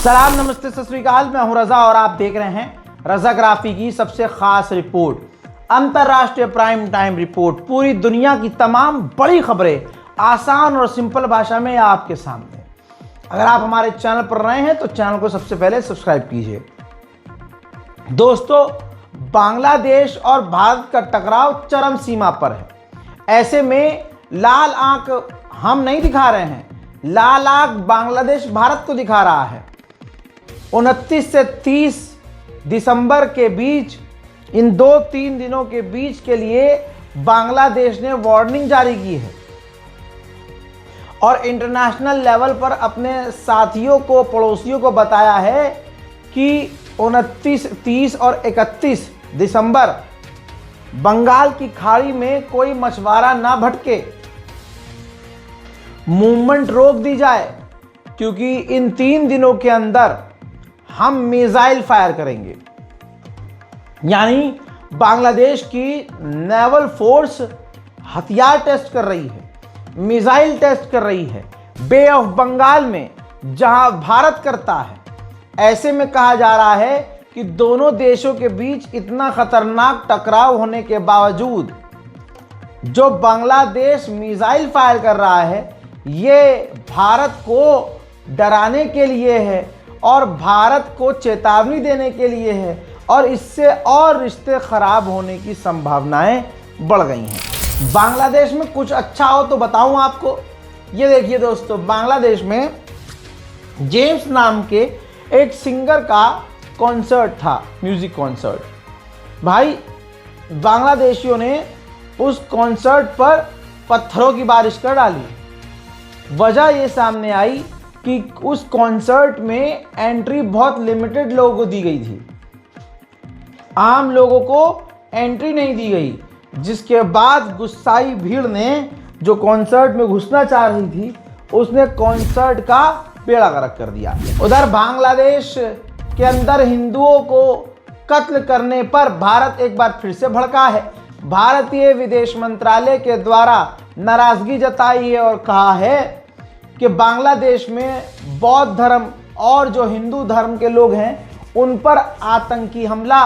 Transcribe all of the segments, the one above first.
सलाम, नमस्ते, सत श्री अकाल। मैं हूं रजा और आप देख रहे हैं रजाग्राफी की सबसे खास रिपोर्ट, अंतरराष्ट्रीय प्राइम टाइम रिपोर्ट। पूरी दुनिया की तमाम बड़ी खबरें आसान और सिंपल भाषा में आपके सामने। अगर आप हमारे चैनल पर नए हैं तो चैनल को सबसे पहले सब्सक्राइब कीजिए। दोस्तों, बांग्लादेश और भारत का टकराव चरम सीमा पर है। ऐसे में लाल आंख हम नहीं दिखा रहे हैं, लाल आंख बांग्लादेश भारत को दिखा रहा है। 29 से 30 दिसंबर के बीच, इन 2-3 दिनों के बीच के लिए बांग्लादेश ने वार्निंग जारी की है और इंटरनेशनल लेवल पर अपने साथियों को, पड़ोसियों को बताया है कि 29, 30 और 31 दिसंबर बंगाल की खाड़ी में कोई मछुआरा ना भटके, मूवमेंट रोक दी जाए, क्योंकि इन 3 दिनों के अंदर हम मिसाइल फायर करेंगे। यानी बांग्लादेश की नेवल फोर्स हथियार टेस्ट कर रही है, मिसाइल टेस्ट कर रही है बे ऑफ बंगाल में, जहां भारत करता है। ऐसे में कहा जा रहा है कि दोनों देशों के बीच इतना खतरनाक टकराव होने के बावजूद जो बांग्लादेश मिसाइल फायर कर रहा है, ये भारत को डराने के लिए है और भारत को चेतावनी देने के लिए है, और इससे और रिश्ते खराब होने की संभावनाएं बढ़ गई हैं। बांग्लादेश में कुछ अच्छा हो तो बताऊं आपको। ये देखिए दोस्तों, बांग्लादेश में जेम्स नाम के एक सिंगर का कॉन्सर्ट था, म्यूजिक कॉन्सर्ट। भाई, बांग्लादेशियों ने उस कॉन्सर्ट पर पत्थरों की बारिश कर डाली। वजह ये सामने आई कि उस कॉन्सर्ट में एंट्री बहुत लिमिटेड लोगों को दी गई थी, आम लोगों को एंट्री नहीं दी गई, जिसके बाद गुस्साई भीड़ ने, जो कॉन्सर्ट में घुसना चाह रही थी, उसने कॉन्सर्ट का बेड़ा गर्क कर दिया। उधर बांग्लादेश के अंदर हिंदुओं को कत्ल करने पर भारत एक बार फिर से भड़का है। भारतीय विदेश मंत्रालय के द्वारा नाराजगी जताई है और कहा है कि बांग्लादेश में बौद्ध धर्म और जो हिंदू धर्म के लोग हैं, उन पर आतंकी हमला,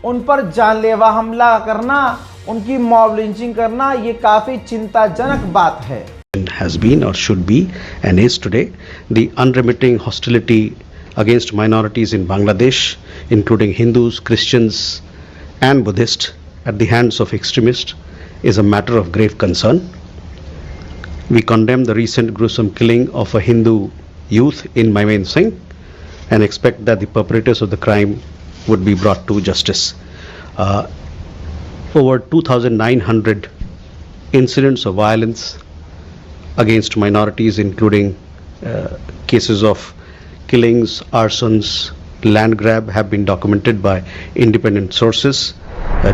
उन पर जानलेवा हमला करना, उनकी मॉब लिंचिंग करना, ये काफी चिंताजनक बात है। Has been or should be and is today the unremitting hostility against minorities in Bangladesh, including Hindus, Christians and Buddhists, at the hands of extremists, is a matter of grave concern. We condemn the recent gruesome killing of a Hindu youth in Maimen Singh and expect that the perpetrators of the crime would be brought to justice. Over 2,900 incidents of violence against minorities, including cases of killings, arsons, land grab, have been documented by independent sources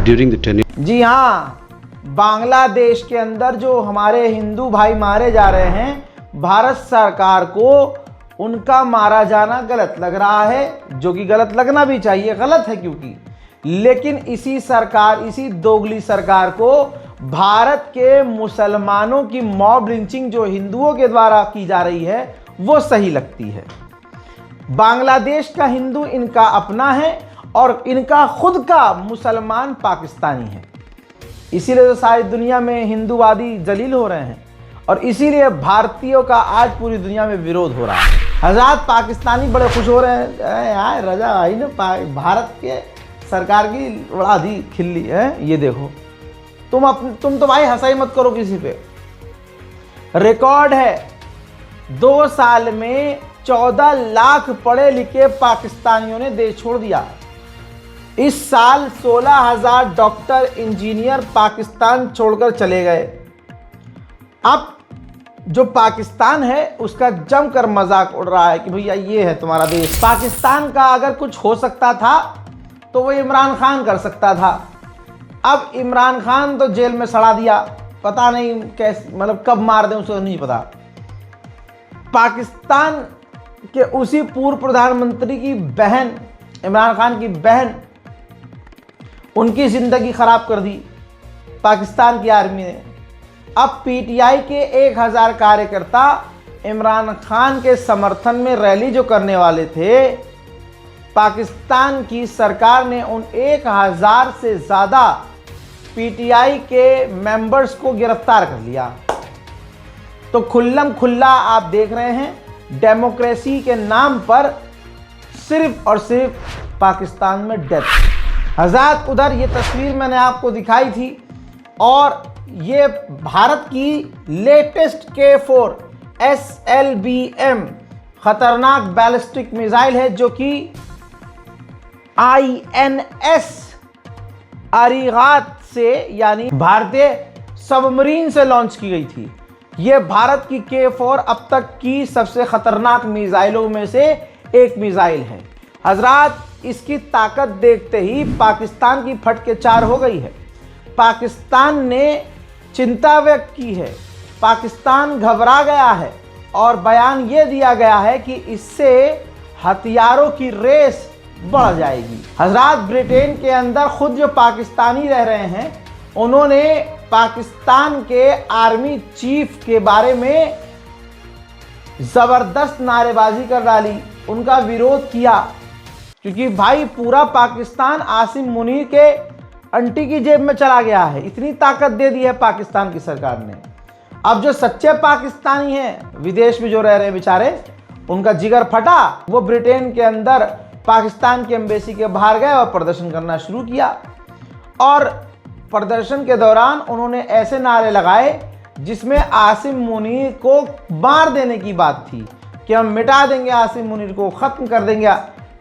during the tenure. जी हाँ, बांग्लादेश के अंदर जो हमारे हिंदू भाई मारे जा रहे हैं, भारत सरकार को उनका मारा जाना गलत लग रहा है, जो कि गलत लगना भी चाहिए, गलत है क्योंकि, लेकिन इसी सरकार, इसी दोगली सरकार को भारत के मुसलमानों की मॉब लिंचिंग जो हिंदुओं के द्वारा की जा रही है, वो सही लगती है। बांग्लादेश का हिंदू इनका अपना है और इनका खुद का मुसलमान पाकिस्तानी है। इसीलिए तो सारी दुनिया में हिंदूवादी जलील हो रहे हैं और इसीलिए भारतीयों का आज पूरी दुनिया में विरोध हो रहा है। हज़ार पाकिस्तानी बड़े खुश हो रहे हैं, यार रजा भाई ने भारत के सरकार की बड़ा दी खिल्ली है, ये देखो। तुम तो भाई हंसाई मत करो किसी पे। रिकॉर्ड है, 2 साल में 14 लाख पढ़े लिखे पाकिस्तानियों ने देश छोड़ दिया। इस साल 16,000 डॉक्टर, इंजीनियर पाकिस्तान छोड़कर चले गए। अब जो पाकिस्तान है उसका जमकर मजाक उड़ रहा है कि भैया ये है तुम्हारा देश। पाकिस्तान का अगर कुछ हो सकता था तो वो इमरान खान कर सकता था। अब इमरान खान तो जेल में सड़ा दिया, पता नहीं कैसे, मतलब कब मार दें उसे नहीं पता। पाकिस्तान के उसी पूर्व प्रधानमंत्री की बहन, इमरान खान की बहन, उनकी जिंदगी खराब कर दी पाकिस्तान की आर्मी ने। अब पीटीआई के 1000 कार्यकर्ता इमरान खान के समर्थन में रैली जो करने वाले थे, पाकिस्तान की सरकार ने उन 1000 से ज़्यादा पीटीआई के मेंबर्स को गिरफ्तार कर लिया। तो खुल्लम खुल्ला आप देख रहे हैं, डेमोक्रेसी के नाम पर सिर्फ और सिर्फ पाकिस्तान में डेथ। हज़रात, उधर ये तस्वीर मैंने आपको दिखाई थी और ये भारत की लेटेस्ट K4 SLBM खतरनाक बैलिस्टिक मिसाइल है, जो कि INS अरिगात से यानी भारतीय सबमरीन से लॉन्च की गई थी। यह भारत की K4 अब तक की सबसे खतरनाक मिसाइलों में से एक मिसाइल है। हजरात, इसकी ताकत देखते ही पाकिस्तान की फट के चार हो गई है। पाकिस्तान ने चिंता व्यक्त की है, पाकिस्तान घबरा गया है और बयान ये दिया गया है कि इससे हथियारों की रेस बढ़ जाएगी। हजरात, ब्रिटेन के अंदर खुद जो पाकिस्तानी रह रहे हैं, उन्होंने पाकिस्तान के आर्मी चीफ के बारे में ज़बरदस्त नारेबाजी कर डाली, उनका विरोध किया, क्योंकि भाई पूरा पाकिस्तान आसिम मुनीर के अंटी की जेब में चला गया है। इतनी ताकत दे दी है पाकिस्तान की सरकार ने। अब जो सच्चे पाकिस्तानी हैं, विदेश में जो रह रहे हैं बेचारे, उनका जिगर फटा, वो ब्रिटेन के अंदर पाकिस्तान की एम्बेसी के बाहर गए और प्रदर्शन करना शुरू किया। और प्रदर्शन के दौरान उन्होंने ऐसे नारे लगाए जिसमें आसिम मुनीर को मार देने की बात थी कि हम मिटा देंगे आसिम मुनीर को, ख़त्म कर देंगे।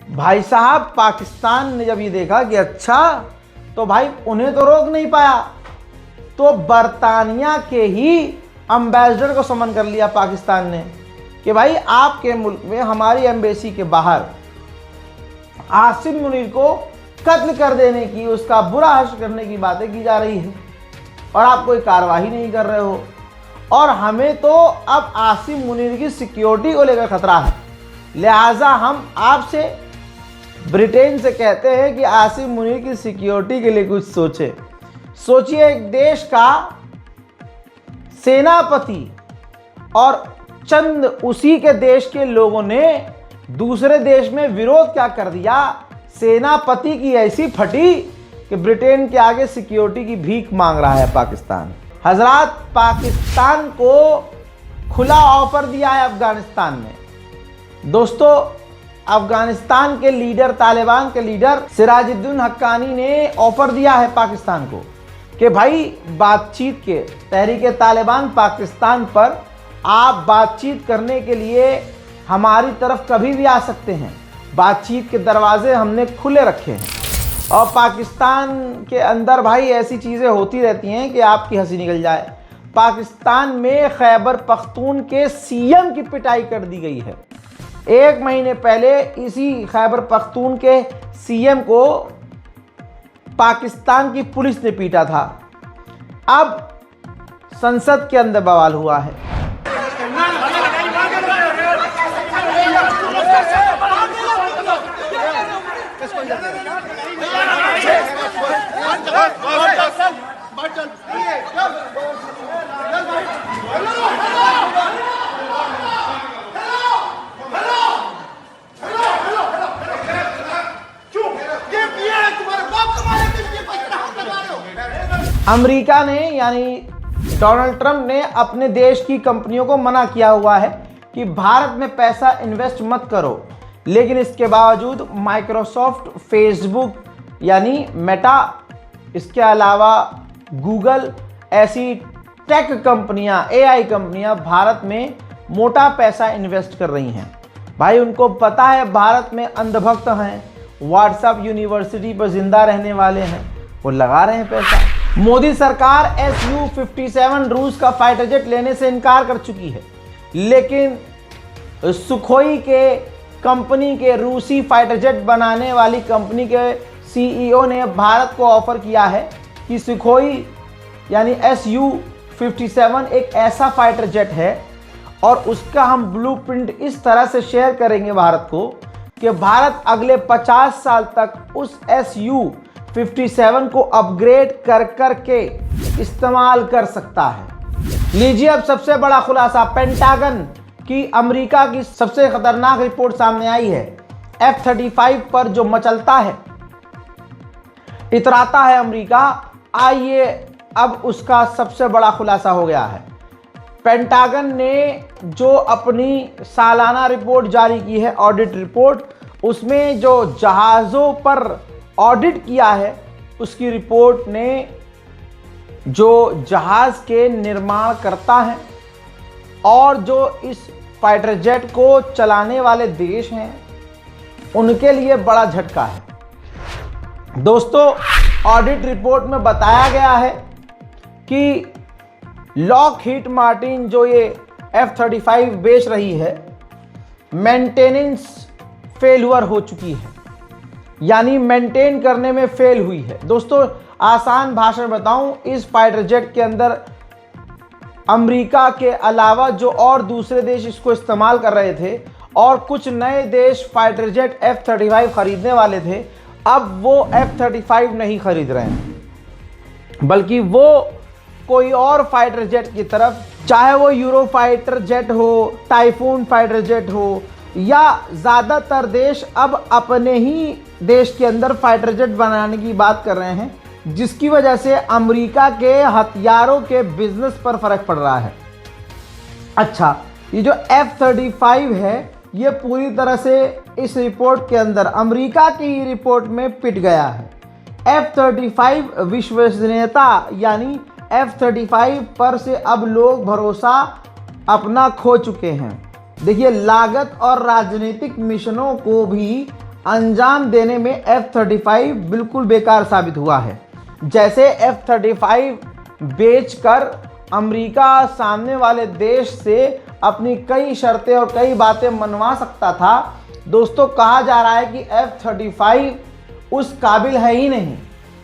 भाई साहब, पाकिस्तान ने जब ये देखा कि अच्छा, तो भाई उन्हें तो रोक नहीं पाया, तो बरतानिया के ही एम्बेसडर को समन कर लिया पाकिस्तान ने कि भाई आपके मुल्क में हमारी एम्बेसी के बाहर आसिम मुनीर को कत्ल कर देने की, उसका बुरा हश्र करने की बातें की जा रही है और आप कोई कार्रवाई नहीं कर रहे हो। और हमें तो अब आसिम मुनीर की सिक्योरिटी को लेकर खतरा है, लिहाजा हम आपसे ब्रिटेन से कहते हैं कि आसिम मुनीर की सिक्योरिटी के लिए कुछ सोचिए। एक देश का सेनापति और चंद उसी के देश के लोगों ने दूसरे देश में विरोध क्या कर दिया, सेनापति की ऐसी फटी कि ब्रिटेन के आगे सिक्योरिटी की भीख मांग रहा है पाकिस्तान। हजरात, पाकिस्तान को खुला ऑफर दिया है अफगानिस्तान ने। दोस्तों, अफगानिस्तान के लीडर, तालिबान के लीडर सिराजुद्दीन हक्कानी ने ऑफर दिया है पाकिस्तान को कि भाई बातचीत के, तहरीक तालिबान पाकिस्तान पर आप बातचीत करने के लिए हमारी तरफ कभी भी आ सकते हैं, बातचीत के दरवाजे हमने खुले रखे हैं। और पाकिस्तान के अंदर भाई ऐसी चीज़ें होती रहती हैं कि आपकी हंसी निकल जाए। पाकिस्तान में खैबर पख्तून के सीएम की पिटाई कर दी गई है। 1 महीने पहले इसी खैबर पख्तून के सीएम को पाकिस्तान की पुलिस ने पीटा था। अब संसद के अंदर बवाल हुआ है। अमेरिका ने यानी डोनाल्ड ट्रंप ने अपने देश की कंपनियों को मना किया हुआ है कि भारत में पैसा इन्वेस्ट मत करो, लेकिन इसके बावजूद माइक्रोसॉफ्ट, फेसबुक यानी मेटा, इसके अलावा गूगल, ऐसी टेक कंपनियां, AI कंपनियां भारत में मोटा पैसा इन्वेस्ट कर रही हैं। भाई उनको पता है भारत में अंधभक्त हैं, व्हाट्सएप यूनिवर्सिटी पर जिंदा रहने वाले हैं, वो लगा रहे हैं पैसा। मोदी सरकार Su-57 रूस का फाइटर जेट लेने से इनकार कर चुकी है, लेकिन सुखोई के कंपनी के रूसी फाइटर जेट बनाने वाली कंपनी के CEO ने भारत को ऑफर किया है कि सुखोई यानी Su-57 एक ऐसा फाइटर जेट है और उसका हम ब्लूप्रिंट इस तरह से शेयर करेंगे भारत को कि भारत अगले 50 साल तक उस Su-57 को अपग्रेड कर करके इस्तेमाल कर सकता है। लीजिए अब सबसे बड़ा खुलासा, पेंटागन कि अमेरिका की सबसे खतरनाक रिपोर्ट सामने आई है। F-35 पर जो मचलता है, इतराता है अमेरिका, आइए अब उसका सबसे बड़ा खुलासा हो गया है। पेंटागन ने जो अपनी सालाना रिपोर्ट जारी की है, ऑडिट रिपोर्ट, उसमें जो जहाज़ों पर ऑडिट किया है, उसकी रिपोर्ट ने जो जहाज़ के निर्माण करता है और जो इस फाइटर जेट को चलाने वाले देश हैं, उनके लिए बड़ा झटका है। दोस्तों, ऑडिट रिपोर्ट में बताया गया है कि लॉकहीड मार्टिन जो ये F-35 बेच रही है, मेंटेनेंस फेलुअर हो चुकी है, यानी मेंटेन करने में फेल हुई है। दोस्तों, आसान भाषा में बताऊं, इस फाइटर जेट के अंदर अमेरिका के अलावा जो और दूसरे देश इसको इस्तेमाल कर रहे थे और कुछ नए देश फाइटर जेट F-35 खरीदने वाले थे, अब वो F-35 नहीं खरीद रहे हैं, बल्कि वो कोई और फाइटर जेट की तरफ, चाहे वो यूरो फाइटर जेट हो, टाइफून फाइटर जेट हो, या ज़्यादातर देश अब अपने ही देश के अंदर फाइटर जेट बनाने की बात कर रहे हैं, जिसकी वजह से अमेरिका के हथियारों के बिजनेस पर फर्क पड़ रहा है। अच्छा, ये जो F-35 है, ये पूरी तरह से इस रिपोर्ट के अंदर, अमेरिका की रिपोर्ट में पिट गया है। F-35 विश्वसनीयता, यानी F-35 पर से अब लोग भरोसा अपना खो चुके हैं। देखिए, लागत और राजनीतिक मिशनों को भी अंजाम देने में F-35 बिल्कुल बेकार साबित हुआ है। जैसे F-35 बेचकर अमेरिका सामने वाले देश से अपनी कई शर्तें और कई बातें मनवा सकता था, दोस्तों कहा जा रहा है कि F-35 उस काबिल है ही नहीं,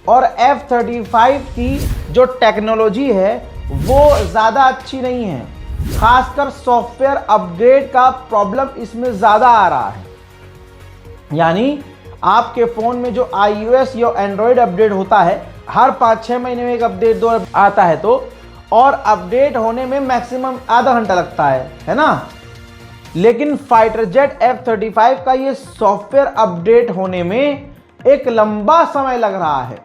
और F-35 की जो टेक्नोलॉजी है वो ज़्यादा अच्छी नहीं है। खासकर सॉफ्टवेयर अपडेट का प्रॉब्लम इसमें ज़्यादा आ रहा है। यानी आपके फ़ोन में जो iOS या एंड्रॉयड अपडेट होता है, हर 5-6 महीने में एक अपडेट दो आता है, तो और अपडेट होने में मैक्सिमम आधा घंटा लगता है ना। लेकिन फाइटर जेट F-35 का ये सॉफ्टवेयर अपडेट होने में एक लंबा समय लग रहा है,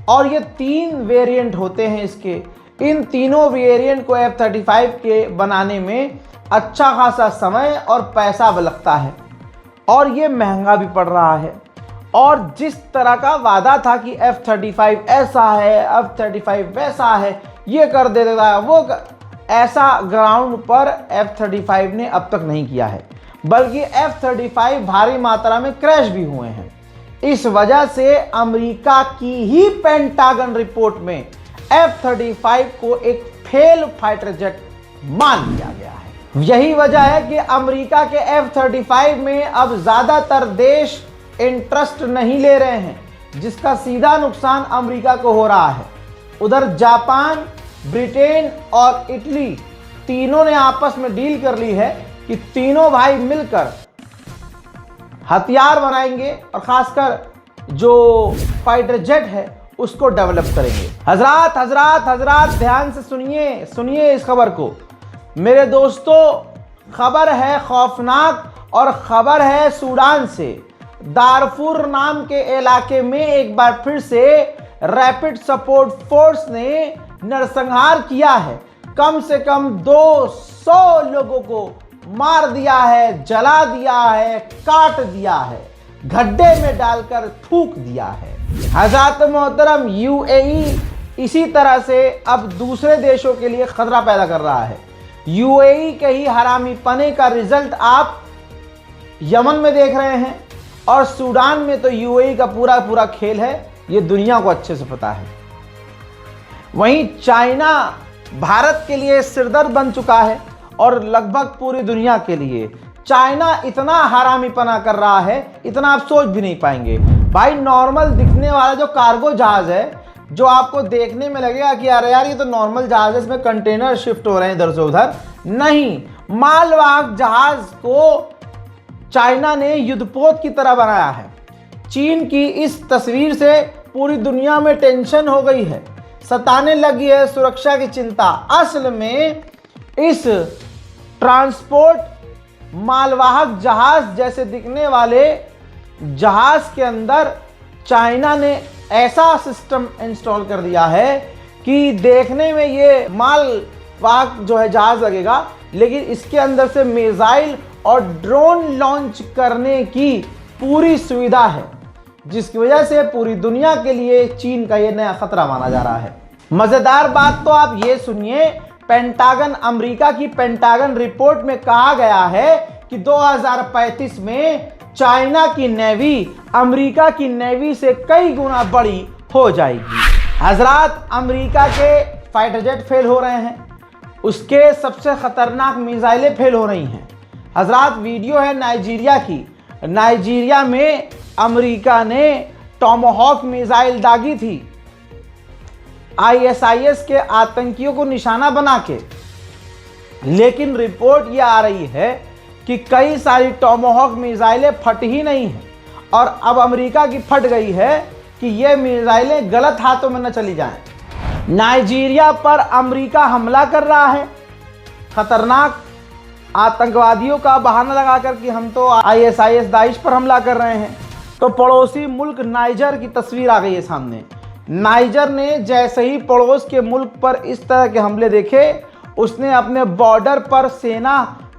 और ये 3 वेरिएंट होते हैं इसके। इन तीनों वेरिएंट को F-35 के बनाने में अच्छा खासा समय और पैसा लगता है, और ये महंगा भी पड़ रहा है। और जिस तरह का वादा था कि F-35 ऐसा है, F-35 वैसा है, ये कर देता है, वो ऐसा ग्राउंड पर F-35 ने अब तक नहीं किया है, बल्कि F-35 भारी मात्रा में क्रैश भी हुए हैं। इस वजह से अमेरिका की ही पेंटागन रिपोर्ट में F-35 को एक फेल फाइटर जेट मान लिया गया है। यही वजह है कि अमेरिका के F-35 में अब ज़्यादातर देश इंटरेस्ट नहीं ले रहे हैं, जिसका सीधा नुकसान अमेरिका को हो रहा है। उधर जापान, ब्रिटेन और इटली तीनों ने आपस में डील कर ली है कि तीनों भाई मिलकर हथियार बनाएंगे और खासकर जो फाइटर जेट है उसको डेवलप करेंगे। हजरात ध्यान से सुनिए इस खबर को मेरे दोस्तों। खबर है खौफनाक और खबर है सूडान से। दारफुर नाम के इलाके में एक बार फिर से रैपिड सपोर्ट फोर्स ने नरसंहार किया है। कम से कम 200 लोगों को मार दिया है, जला दिया है, काट दिया है, गड्ढे में डालकर थूक दिया है। हज़रात मोहतरम, यूएई इसी तरह से अब दूसरे देशों के लिए खतरा पैदा कर रहा है। यूएई के ही हरामीपने का रिजल्ट आप यमन में देख रहे हैं, और सूडान में तो यूएई का पूरा खेल है, ये दुनिया को अच्छे से पता है। वहीं चाइना भारत के लिए सिरदर्द बन चुका है और लगभग पूरी दुनिया के लिए। चाइना इतना हरामीपना कर रहा है, इतना आप सोच भी नहीं पाएंगे। भाई, नॉर्मल दिखने वाला जो कार्गो जहाज है, जो आपको देखने में लगेगा कि यार ये तो नॉर्मल जहाज है, इसमें कंटेनर शिफ्ट हो रहे हैं इधर से उधर, नहीं, मालवाहक जहाज को चाइना ने युद्धपोत की तरह बनाया है। चीन की इस तस्वीर से पूरी दुनिया में टेंशन हो गई है, सताने लगी है सुरक्षा की चिंता। असल में इस ट्रांसपोर्ट मालवाहक जहाज जैसे दिखने वाले जहाज के अंदर चाइना ने ऐसा सिस्टम इंस्टॉल कर दिया है कि देखने में ये मालवाहक जो है जहाज लगेगा, लेकिन इसके अंदर से मिसाइल और ड्रोन लॉन्च करने की पूरी सुविधा है, जिसकी वजह से पूरी दुनिया के लिए चीन का ये नया खतरा माना जा रहा है। मजेदार बात तो आप ये सुनिए, पेंटागन, अमेरिका की पेंटागन रिपोर्ट में कहा गया है कि 2035 में चाइना की नेवी अमेरिका की नेवी से कई गुना बड़ी हो जाएगी। हजरात, अमेरिका के फाइटर जेट फेल हो रहे हैं, उसके सबसे खतरनाक मिसाइलें फेल हो रही हैं। हजरात, वीडियो है नाइजीरिया की। नाइजीरिया में अमेरिका ने टॉमहॉक मिसाइल दागी थी ISIS के आतंकियों को निशाना बना के, लेकिन रिपोर्ट ये आ रही है कि कई सारी टॉमहॉक मिसाइलें फट ही नहीं हैं, और अब अमेरिका की फट गई है कि ये मिसाइलें गलत हाथों में न चली जाएं। नाइजीरिया पर अमेरिका हमला कर रहा है, खतरनाक आतंकवादियों का बहाना लगाकर कि हम तो ISIS दाइश पर हमला कर रहे हैं। तो पड़ोसी मुल्क नाइजर की तस्वीर आ गई है सामने। नाइजर ने जैसे ही पड़ोस के मुल्क पर इस तरह के हमले देखे, उसने अपने बॉर्डर पर सेना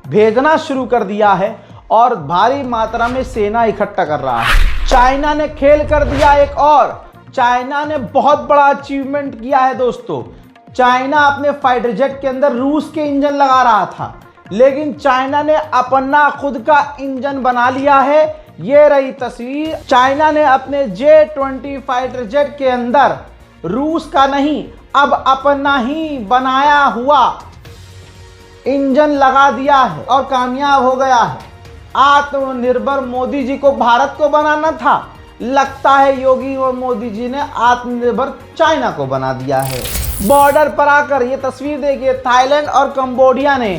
भेजना शुरू कर दिया है और भारी मात्रा में सेना इकट्ठा कर रहा है। चाइना ने खेल कर दिया एक और। चाइना ने बहुत बड़ा अचीवमेंट किया है दोस्तों। चाइना अपने फाइटर जेट के अंदर रूस के इंजन लगा रहा था, लेकिन चाइना ने अपना खुद का इंजन बना लिया है। ये रही तस्वीर। चाइना ने अपने J-20 फाइटर जेट के अंदर रूस का नहीं, अब अपना ही बनाया हुआ इंजन लगा दिया है और कामयाब हो गया है। आत्मनिर्भर मोदी जी को भारत को बनाना था, लगता है योगी और मोदी जी ने आत्मनिर्भर चाइना को बना दिया है। बॉर्डर पर आकर ये तस्वीर देखिए, थाईलैंड और कंबोडिया ने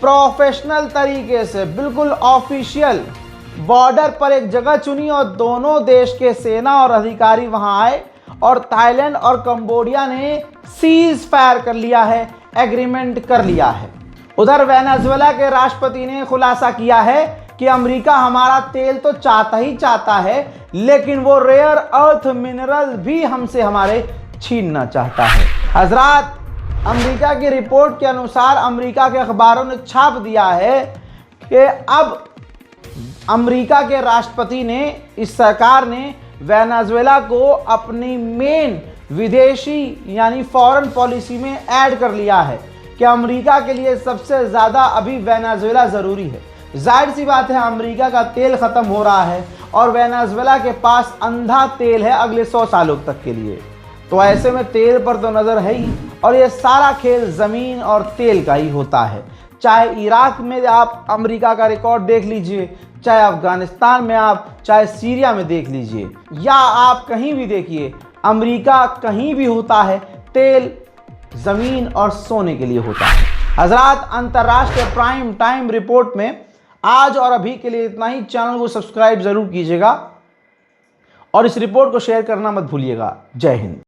प्रोफेशनल तरीके से बिल्कुल ऑफिशियल बॉर्डर पर एक जगह चुनी और दोनों देश के सेना और अधिकारी वहां आए और थाईलैंड और कंबोडिया ने सीज फायर कर लिया है, एग्रीमेंट कर लिया है। उधर वेनेजुएला के राष्ट्रपति ने खुलासा किया है कि अमेरिका हमारा तेल तो चाहता ही चाहता है, लेकिन वो रेयर अर्थ मिनरल भी हमसे हमारे छीनना चाहता है। हजरात, अमेरिका की रिपोर्ट के अनुसार अमेरिका के अखबारों ने छाप दिया है कि अब अमेरिका के राष्ट्रपति ने, इस सरकार ने वेनेजुएला को अपनी मेन विदेशी यानी फॉरेन पॉलिसी में ऐड कर लिया है कि अमेरिका के लिए सबसे ज़्यादा अभी वेनेजुएला ज़रूरी है। जाहिर सी बात है, अमेरिका का तेल ख़त्म हो रहा है और वेनेजुएला के पास अंधा तेल है अगले 100 सालों तक के लिए। तो ऐसे में तेल पर तो नज़र है ही, और ये सारा खेल ज़मीन और तेल का ही होता है। चाहे इराक में आप अमेरिका का रिकॉर्ड देख लीजिए, चाहे अफगानिस्तान में आप, चाहे सीरिया में देख लीजिए, या आप कहीं भी देखिए, अमेरिका कहीं भी होता है, तेल ज़मीन और सोने के लिए होता है। हजरात, अंतर्राष्ट्रीय प्राइम टाइम रिपोर्ट में आज और अभी के लिए इतना ही। चैनल को सब्सक्राइब ज़रूर कीजिएगा और इस रिपोर्ट को शेयर करना मत भूलिएगा। जय हिंद।